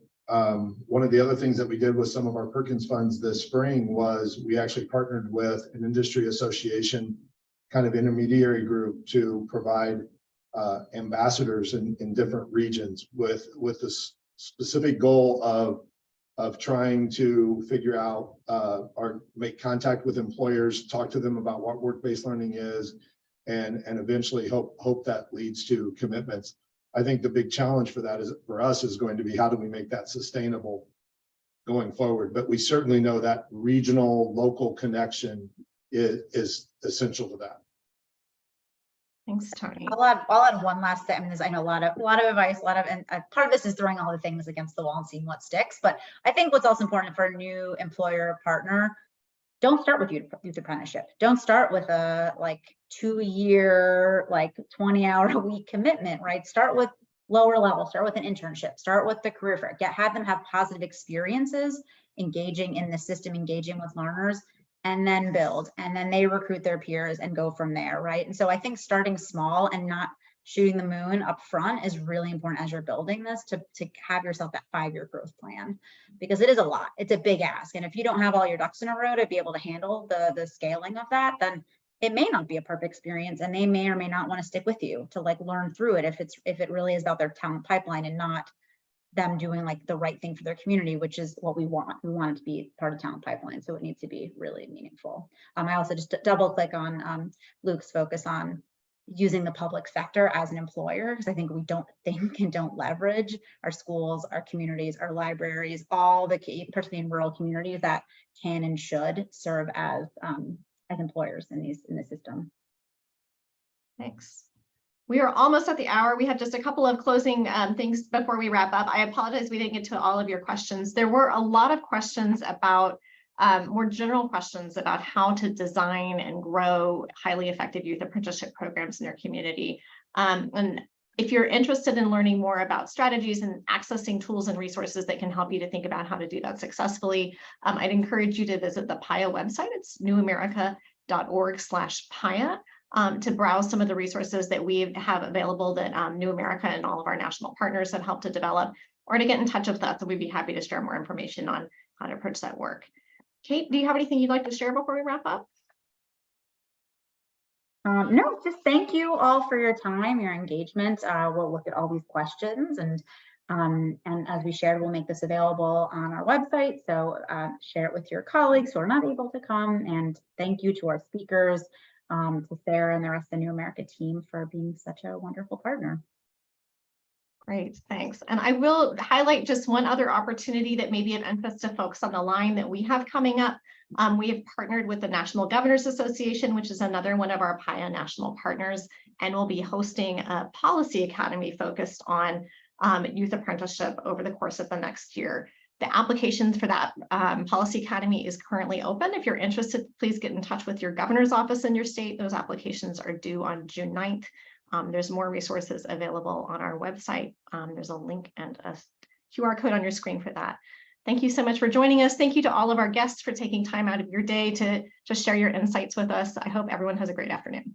one of the other things that we did with some of our Perkins funds this spring was we actually partnered with an industry association kind of intermediary group to provide ambassadors in different regions with this specific goal of trying to figure out or make contact with employers, talk to them about what work-based learning is, and eventually hope that leads to commitments. I think the big challenge for that for us is going to be how do we make that sustainable going forward? But we certainly know that regional, local connection is essential to that. Thanks, Tony. I'll add one last thing. I mean, I know a lot of advice, and part of this is throwing all the things against the wall and seeing what sticks. But I think what's also important for a new employer partner, don't start with youth apprenticeship. Don't start with a 2-year, 20-hour-a-week commitment, right? Start with lower level, start with an internship, start with the career fair, have them have positive experiences, engaging in the system, engaging with learners, and then build, and then they recruit their peers and go from there, right? And so I think starting small and not shooting the moon up front is really important as you're building this to have yourself that 5-year growth plan, because it is a lot. It's a big ask. And if you don't have all your ducks in a row to be able to handle the scaling of that, then it may not be a perfect experience, and they may or may not want to stick with you to learn through it if it really is about their talent pipeline and not them doing the right thing for their community, which is what we want. We want it to be part of talent pipeline, so it needs to be really meaningful. I also just double click on Luke's focus on using the public sector as an employer, because I think we don't think and don't leverage our schools, our communities, our libraries, all the key, particularly in rural communities, that can and should serve as employers in the system. Thanks. We are almost at the hour. We have just a couple of closing things before we wrap up. I apologize we didn't get to all of your questions. There were a lot of questions about more general questions about how to design and grow highly effective youth apprenticeship programs in their community. And if you're interested in learning more about strategies and accessing tools and resources that can help you to think about how to do that successfully, I'd encourage you to visit the PAYA website. It's newamerica.org/PAYA. To browse some of the resources that we have available that New America and all of our national partners have helped to develop, or to get in touch with us, and we'd be happy to share more information on how to approach that work. Kate, do you have anything you'd like to share before we wrap up? No, just thank you all for your time, your engagement. We'll look at all these questions, and as we shared, we'll make this available on our website. So share it with your colleagues who are not able to come. And thank you to our speakers, to Sarah and the rest of the New America team for being such a wonderful partner. Great, thanks. And I will highlight just one other opportunity that may be of interest to folks on the line that we have coming up. We have partnered with the National Governors Association, which is another one of our PAYA national partners, and we'll be hosting a policy academy focused on youth apprenticeship over the course of the next year. The applications for that policy academy is currently open. If you're interested, please get in touch with your governor's office in your state. Those applications are due on June 9th. There's more resources available on our website. There's a link and a QR code on your screen for that. Thank you so much for joining us. Thank you to all of our guests for taking time out of your day to share your insights with us. I hope everyone has a great afternoon.